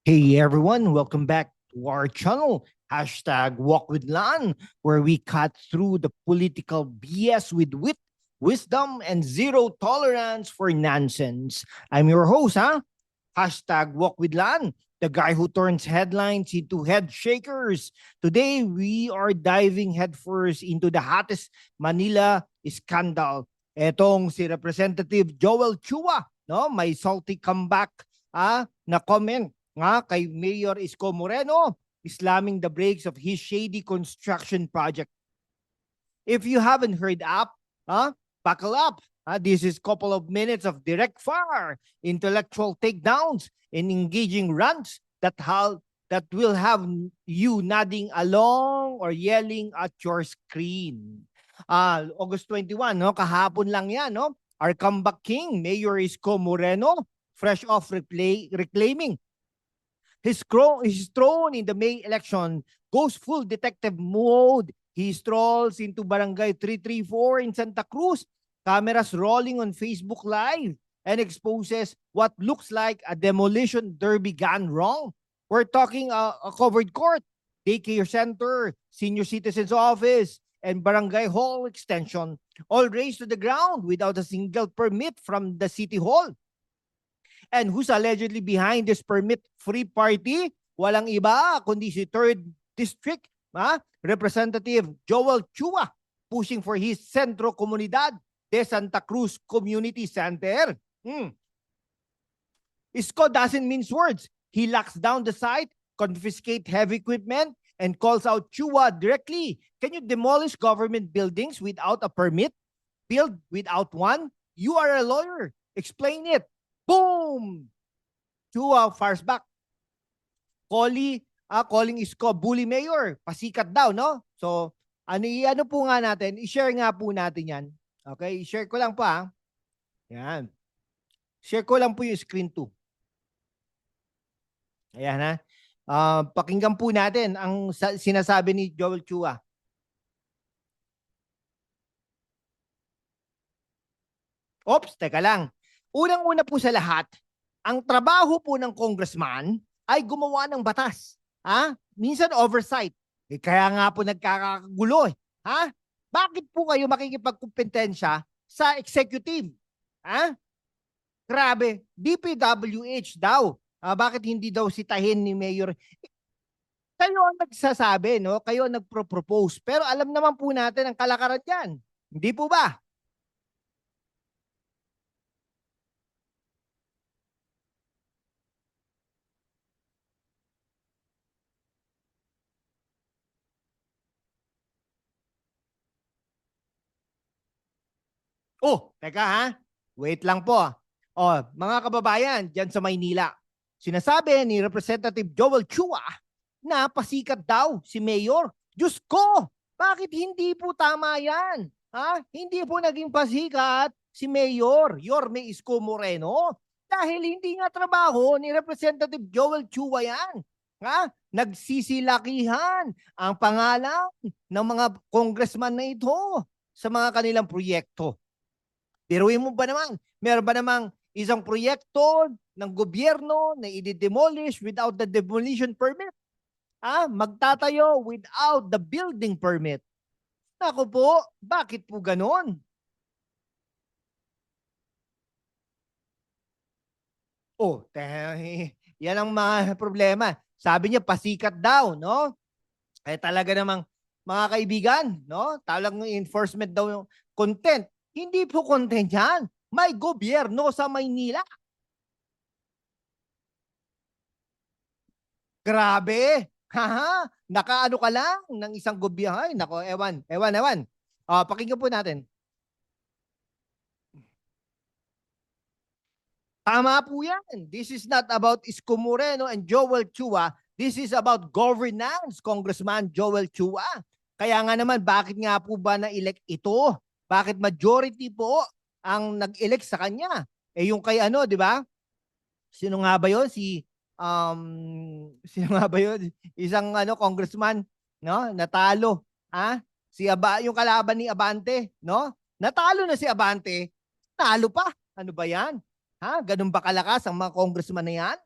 Hey everyone, welcome back to our channel, hashtag Walk with Lan, where we cut through the political BS with wit, wisdom, and zero tolerance for nonsense. I'm your host, hashtag Walk with Lan, the guy who turns headlines into head shakers. Today, we are diving headfirst into the hottest Manila scandal. Etong si Representative Joel Chua, no? May salty comeback na comment nga kay Mayor Isko Moreno, slamming the brakes of his shady construction project. If you haven't heard up, buckle up. This is couple of minutes of direct fire, intellectual takedowns, and engaging rants that will have you nodding along or yelling at your screen. August 21, no? Kahapon lang yan, no? Our comeback king, Mayor Isko Moreno, fresh off reclaiming his throne in the May election, goes full detective mode. He strolls into Barangay 334 in Santa Cruz, cameras rolling on Facebook Live, and exposes what looks like a demolition derby gone wrong. We're talking a covered court, daycare center, senior citizens office, and barangay hall extension, all razed to the ground without a single permit from the city hall. And who's allegedly behind this permit-free party? Walang iba kundi si 3rd District Representative Joel Chua, pushing for his Centro Comunidad de Santa Cruz Community Center. Isko doesn't mince words. He locks down the site, confiscate heavy equipment, and calls out Chua directly. Can you demolish government buildings without a permit? Build without one? You are a lawyer. Explain it. Boom! Chua fires back. Calling Isko bully mayor. Pasikat daw, no? So, ano po nga natin? I-share nga po natin yan. Okay? I-share ko lang pa. Yan. Share ko lang po yung screen 2. Ayan ha. Pakinggan po natin ang sinasabi ni Joel Chua. Oops, teka lang. Unang-una po sa lahat, ang trabaho po ng congressman ay gumawa ng batas. Minsan oversight. Kaya nga po nagkakagulo. Bakit po kayo makikipagkumpetensya sa executive? Grabe, DPWH daw. Bakit hindi daw sitahin ni Mayor? Kayo ang nagsasabi, no? Kayo ang nagpro-propose. Pero alam naman po natin ang kalakaran yan. Hindi po ba? Oh, teka wait lang po. Mga kababayan, dyan sa Maynila, sinasabi ni Representative Joel Chua na pasikat daw si Mayor. Diyos ko, bakit hindi po tama yan? Hindi po naging pasikat si Mayor Yorme Isko Moreno dahil hindi nga trabaho ni Representative Joel Chua yan. Nagsisilakihan ang pangalan ng mga congressman na ito sa mga kanilang proyekto. Biruin mo ba naman? Meron ba namang isang proyekto ng gobyerno na i-demolish without the demolition permit? Magtatayo without the building permit. Ako po, bakit po ganon? Yan ang mga problema. Sabi niya, pasikat daw, no? Talaga namang, mga kaibigan, no? Talagang enforcement daw yung content. Hindi po content yan. May gobyerno sa Maynila. Grabe. Nakaano ka lang ng isang gobyerno. Ay, nako, ewan. Pakinggan po natin. Tama po yan. This is not about Isko Moreno and Joel Chua. This is about governance, Congressman Joel Chua. Kaya nga naman, bakit nga po ba na-elect ito? Bakit majority po ang nag-elect sa kanya? Yung kay di ba? Sino nga ba 'yon? Sino nga ba 'yon? Isang congressman, no? Natalo, yung kalaban ni Abante, no? Natalo na si Abante, talo pa. Ano ba 'yan? Ganun ba kalakas ang mga congressman na 'yan?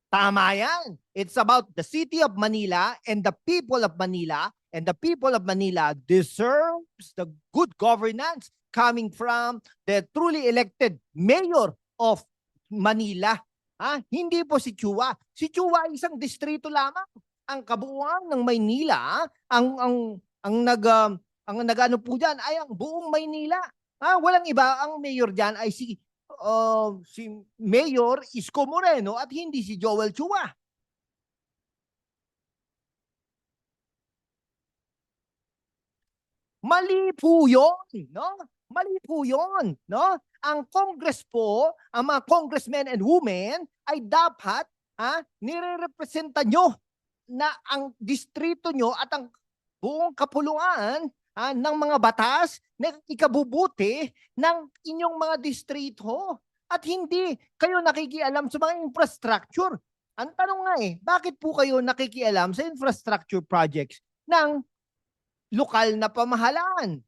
Tama yan. It's about the city of Manila and the people of Manila. And the people of Manila deserves the good governance coming from the truly elected mayor of Manila. Hindi po si Chua. Si Chua ay isang distrito lamang. Ang kabuuan ng Maynila, ang nagano po diyan ay ang buong Maynila. Walang iba, ang mayor diyan ay si Mayor Isko Moreno at hindi si Joel Chua. Mali po yun, no? Mali po yun, no? Ang Congress po, ang mga congressmen and women ay dapat nire-representa nyo na ang distrito nyo at ang buong kapuluan ng mga batas na ikabubuti ng inyong mga distrito. At hindi kayo nakikialam sa mga infrastructure. Ang tanong nga bakit po kayo nakikialam sa infrastructure projects ng lokal na pamahalaan?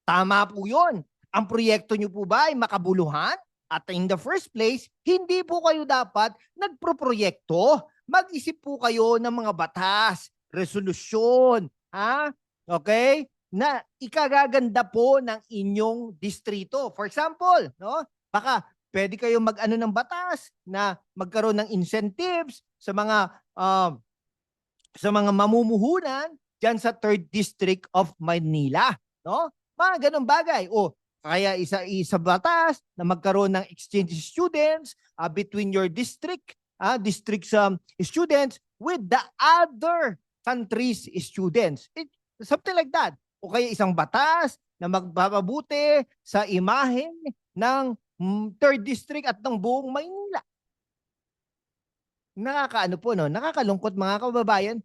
Tama po yun. Ang proyekto nyo po ba ay makabuluhan? At in the first place, hindi po kayo dapat nagproproyekto. Mag-isip po kayo ng mga batas, resolusyon, okay? Na ikagaganda po ng inyong distrito. For example, no? Baka pwede kayo mag-ano ng batas na magkaroon ng incentives sa mga mamumuhunan diyan sa 3rd District of Manila, no? Mga ganung bagay. O kaya isa batas na magkaroon ng exchange students between your district's students with the other countries' students. Something like that. O kaya isang batas na magpapabuti sa imahe ng 3rd District at ng buong Maynila. Nakakaano po, no? Nakakalungkot mga kababayan.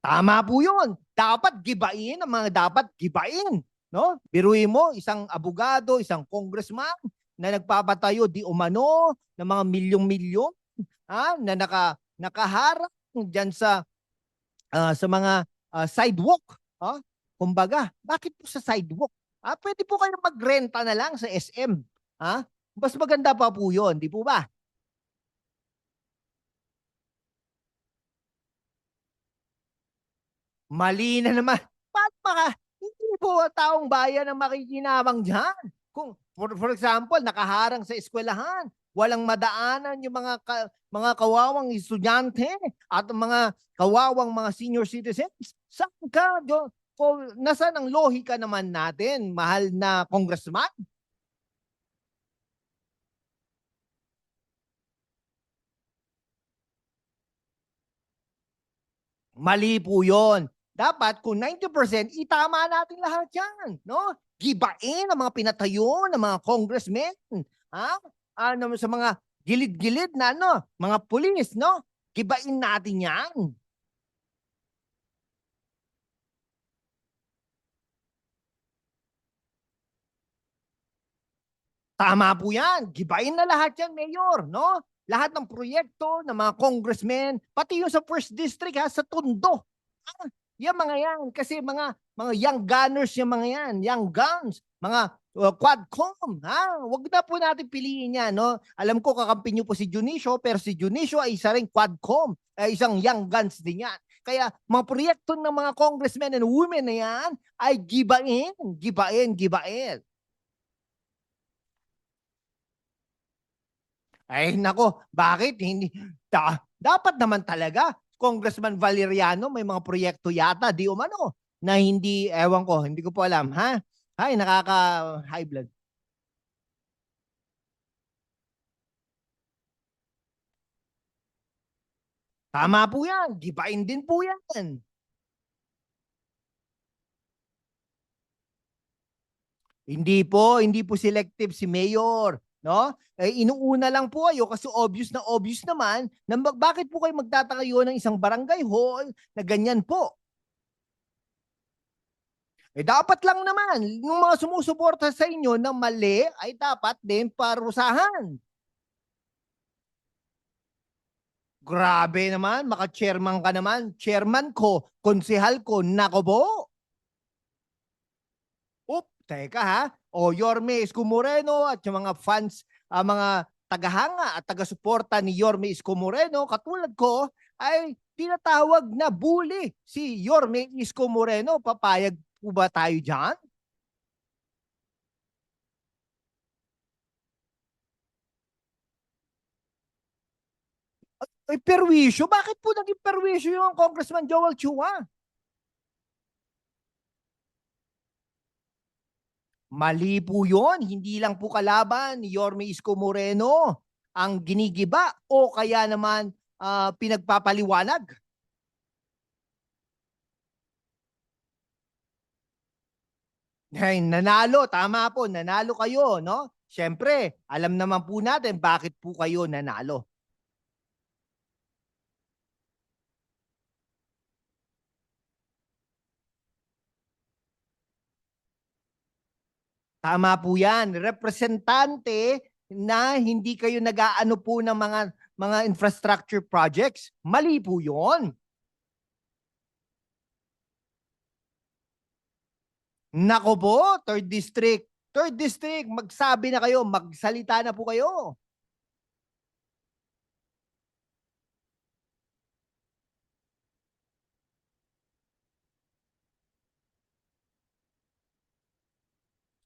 Tama po yun. Dapat gibain ang mga dapat gibain. No? Biruin mo, isang abogado, isang congressman na nagpapatayo di umano ng mga milyong-milyon na nakaharap dyan sa mga sidewalk. Kumbaga, bakit po sa sidewalk? Pwede po kayo magrenta na lang sa SM. Mas maganda pa po yun, di po ba? Mali na naman. Paano ka? Hindi po taong bayan ang makikinabang dyan. Kung, for example, nakaharang sa eskwelahan, walang madaanan yung mga kawawang estudyante at mga kawawang mga senior citizens. Saan ka? Nasaan ang lohika naman natin, mahal na congressman? Mali po yun. Dapat kung 90%, itama natin lahat yan. No? Gibain ang mga pinatayo ng mga congressmen. Sa mga gilid-gilid na mga pulis. No? Gibain natin yan. Tama po yan. Gibain na lahat yan, Mayor. No? Lahat ng proyekto ng mga congressmen, pati yung sa 1st District sa Tondo. Yan mga yan. Kasi mga young gunners yung mga yan. Young guns. Mga quadcom. Wag na po natin piliin yan. No? Alam ko kakampi nyo po si Junicio, pero si Junicio ay isa rin quadcom. Isang young guns din yan. Kaya mga proyekto ng mga congressmen and women na yan ay gibain. Ay nako, bakit hindi? Dapat naman talaga, Congressman Valeriano, may mga proyekto yata, di umano, na hindi, ewan ko, hindi ko po alam, ha? Ay, nakaka-high blood. Tama po yan, gibain din po yan. Hindi po selective si Mayor, no? Inuuna lang po kayo kasi obvious naman na bakit po kayo magtatayo ng isang barangay hall na ganyan po. Dapat lang naman, yung mga sumusuporta sa inyo na mali ay dapat din parusahan. Grabe naman, maka-chairman ka naman. Chairman ko, konsehal ko, nako po. Teka ha, o Yorme Isko Moreno at yung mga fans, mga tagahanga at taga-suporta ni Yorme Isko Moreno, katulad ko, ay tinatawag na bully si Yorme Isko Moreno. Papayag po ba tayo dyan? Ay, perwisyo? Bakit po naging perwisyo yung Congressman Joel Chua? Mali po yun. Hindi lang po kalaban ni Yorme Isko Moreno ang ginigiba o kaya naman pinagpapaliwanag. Ay, nanalo, tama po, nanalo kayo, no? Siyempre, alam naman po natin bakit po kayo nanalo. Tama po yan. Representante na hindi kayo nag-aano po ng mga infrastructure projects. Mali po yun. Nako po, third district. Third district, magsabi na kayo, magsalita na po kayo.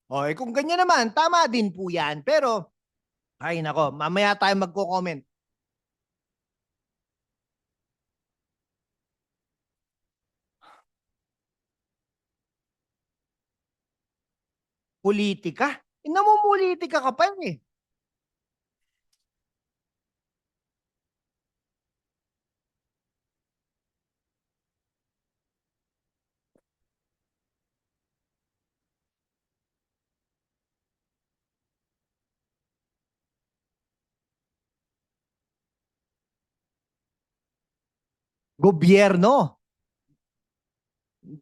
O, kung ganyan naman, tama din po yan. Pero, ay nako, mamaya tayo magko-comment. Politika? Namumulitika ka pa eh. Gobyerno.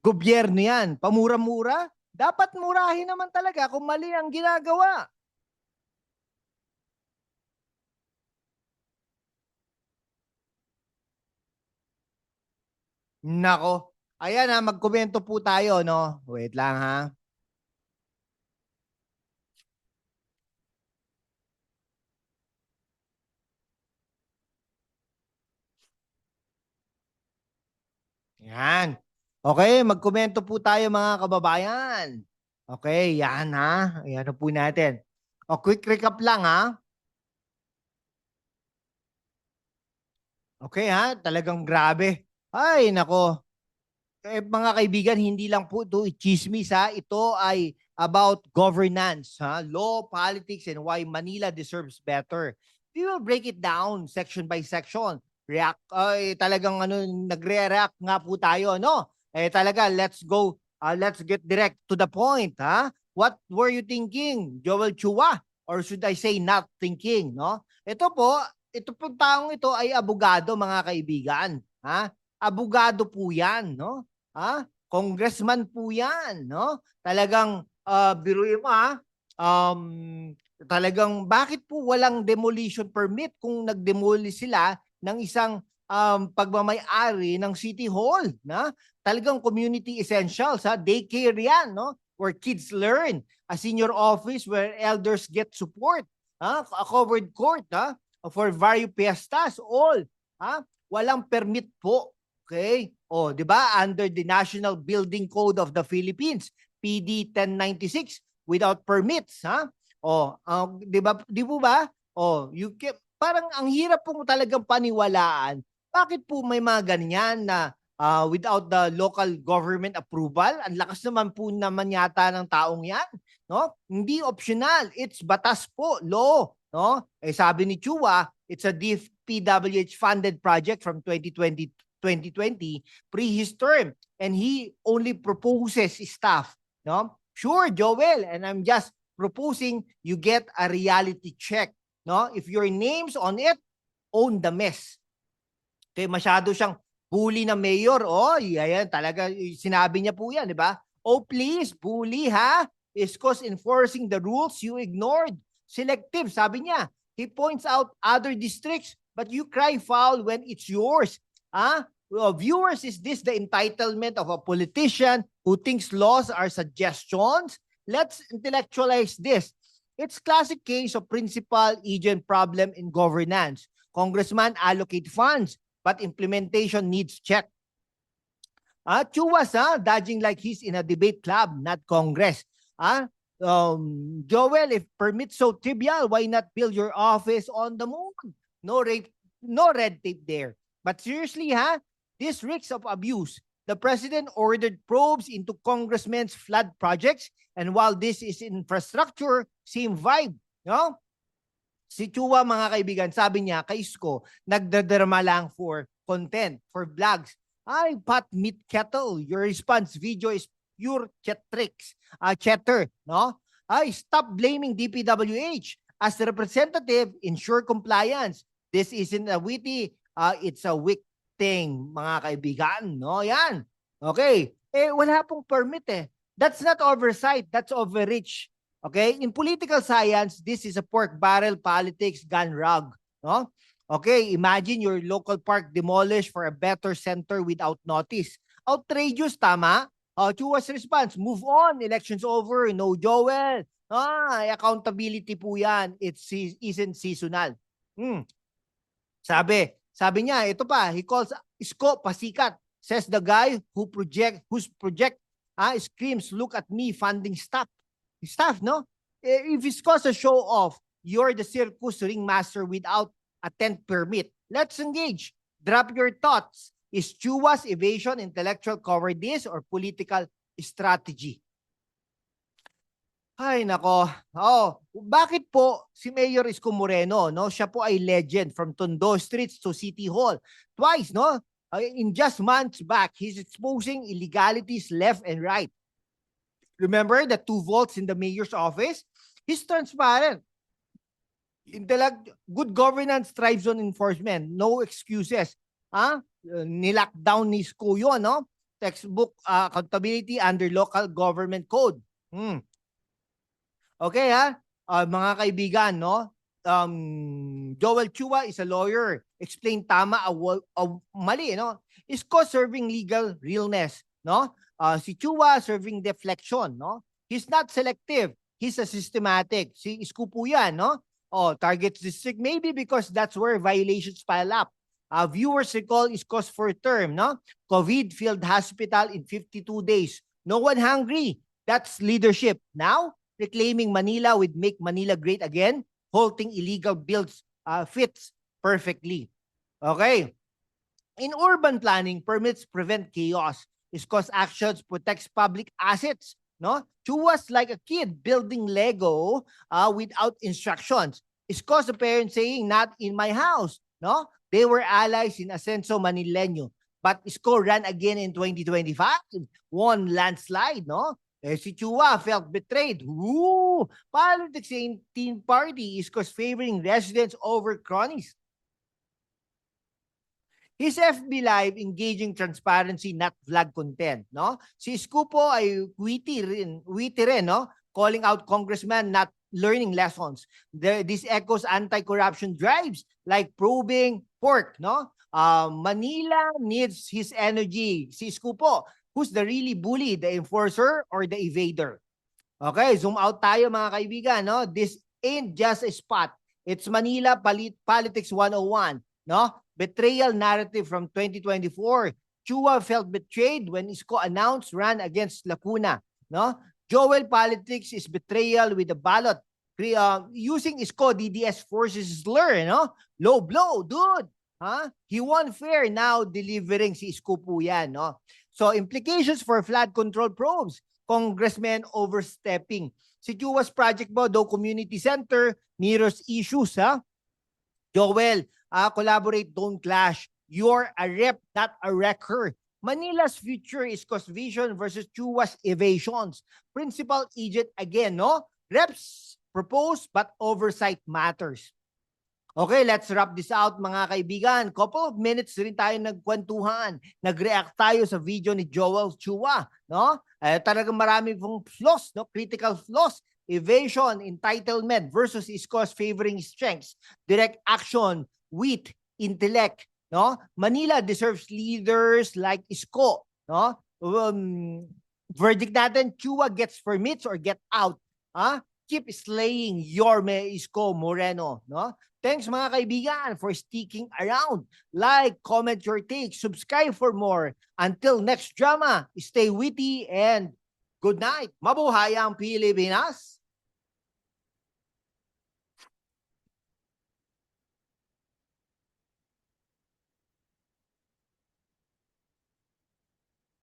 Gobyerno yan. Pamura-mura. Dapat murahin naman talaga kung mali ang ginagawa. Nako. Ayan ha, magkomento po tayo, no? Wait lang ha. Yan. Okay, magkomento po tayo mga kababayan. Okay, yan ha. Ayan po natin. O, quick recap lang ha. Okay ha, talagang grabe. Ay, nako. Mga kaibigan, hindi lang po ito chismis ha. Ito ay about governance, ha? Law, politics, and why Manila deserves better. We will break it down section by section. React, ay talagang ano, nagre-react nga po tayo, no? Talaga, let's go. Let's get direct to the point, ha? What were you thinking, Joel Chua? Or should I say not thinking, no? Ito po taong ito ay abogado, mga kaibigan, ha? Abogado po 'yan, no? Congressman po 'yan, no? Talagang biruin mo talagang bakit po walang demolition permit kung nagdemolish sila ng isang pagmamay-ari ng City Hall, na talagang community essentials, daycare 'yan, no? Where kids learn, a senior office where elders get support, a covered court, for various fiestas, all, walang permit po. Okay? O, 'di ba? Under the National Building Code of the Philippines, PD 1096, without permits, ha? O, 'di ba? Di po ba? O, parang ang hirap pong talagang paniwalaan. Bakit po may mga ganyan na without the local government approval? Ang lakas naman po naman yata ng taong 'yan, no? Hindi optional, it's batas po, law, no? Sabi ni Chua, it's a DPWH funded project from 2020 pre-his term, and he only proposes stuff, no? Sure, Joel, and I'm just proposing you get a reality check, no? If your name's on it, own the mess. Okay, masyado siyang bully na mayor. Oh, ayan, talaga sinabi niya po 'yan, di ba? Oh, please, bully ha? Is cause enforcing the rules you ignored. Selective, sabi niya. He points out other districts, but you cry foul when it's yours. Viewers, is this the entitlement of a politician who thinks laws are suggestions let's intellectualize this. It's classic case of principal agent problem in governance. Congressman allocate funds, but implementation needs check. Chuwas, dodging like he's in a debate club, not Congress. Joel, if permits so trivial, why not build your office on the moon? No red tape there. But seriously, this reeks of abuse. The president ordered probes into congressmen's flood projects, and while this is infrastructure, same vibe. No? Si Chua, mga kaibigan, sabi niya kay Isko, nagdadrama lang for content, for vlogs. Ay, pot meat kettle. Your response video is pure chatter, no? Ay, stop blaming DPWH. As the representative, ensure compliance. This isn't a witty, it's a weak thing, mga kaibigan, no? Yan. Okay. Wala pong permit eh. That's not oversight, that's overreach. Okay? In political science, this is a pork barrel politics gone rogue, no? Okay, imagine your local park demolished for a better center without notice. Outrageous, tama? Chua's response, move on, elections over, no Joel. Accountability po yan. It isn't seasonal. Sabi niya, ito pa, he calls Isko pasikat. Says the guy whose project screams, look at me funding stuff. Stuff, no? If Isko's a show off, you're the circus ringmaster without a tent permit. Let's engage. Drop your thoughts. Is Chua's evasion intellectual cowardice or political strategy? Ay, nako. Bakit po si Mayor Isko Moreno, no? Siya po ay legend from Tondo Streets to City Hall. Twice, no? In just months back, he's exposing illegalities left and right. Remember the 2 vaults in the mayor's office? He's transparent. Good governance thrives on enforcement. No excuses. Nilockdown ni Isko yun, no? Textbook accountability under local government code. Okay, mga kaibigan, no? Joel Chua is a lawyer. Explain tama mali, no? Isko serving legal realness, no? Si Chua serving deflection, no? He's not selective. He's a systematic. Si Isko po yan, no? Target district, maybe because that's where violations pile up. Viewers recall Isko's for term, no? COVID field hospital in 52 days. No one hungry. That's leadership. Now, reclaiming Manila with Make Manila Great Again, halting illegal builds fits perfectly. Okay. In urban planning, permits prevent chaos. Isko's actions protects public assets. No, Chua's like a kid building Lego without instructions. Isko's a parent saying, "Not in my house." No, they were allies in Ascenso Manileño, but Isko ran again in 2025, won landslide. No, si Chua felt betrayed. Politics in teen party. Isko's favoring residents over cronies. His FB Live engaging transparency, not vlog content, no? Si Isko po ay witty rin, no? Calling out congressman not learning lessons. This echoes anti-corruption drives like probing pork, no? Manila needs his energy. Si Isko po, who's the really bully, the enforcer or the evader? Okay, zoom out tayo mga kaibigan, no? This ain't just a spot. It's Manila Politics 101, no? Betrayal narrative from 2024. Chua felt betrayed when Isko announced run against Lacuna. No? Joel politics is betrayal with the ballot. Using Isko DDS forces slur, no? Low blow, dude. He won fair, now delivering si Isko po yan, no? So implications for flood control probes. Congressmen overstepping. Si Chua's project mo, though community center, mirrors issues, Joel, collaborate, don't clash. You're a rep, not a wrecker. Manila's future is Isko's vision versus Chua's evasions. Principal agent again, no? Reps propose, but oversight matters. Okay, let's wrap this out mga kaibigan. Couple of minutes rin tayo nagkwentuhan. Nag-react tayo sa video ni Joel Chua, no? Talagang marami pong flaws, no? Critical flaws. Evasion, entitlement versus Isko's favoring strengths. Direct action, wit, intellect, no? Manila deserves leaders like Isko, no? verdict natin, Chua gets permits or get out. Keep slaying Yorme Isko Moreno. No? Thanks mga kaibigan for sticking around. Like, comment your take, subscribe for more. Until next drama, stay witty and good night. Mabuhay ang Pilipinas!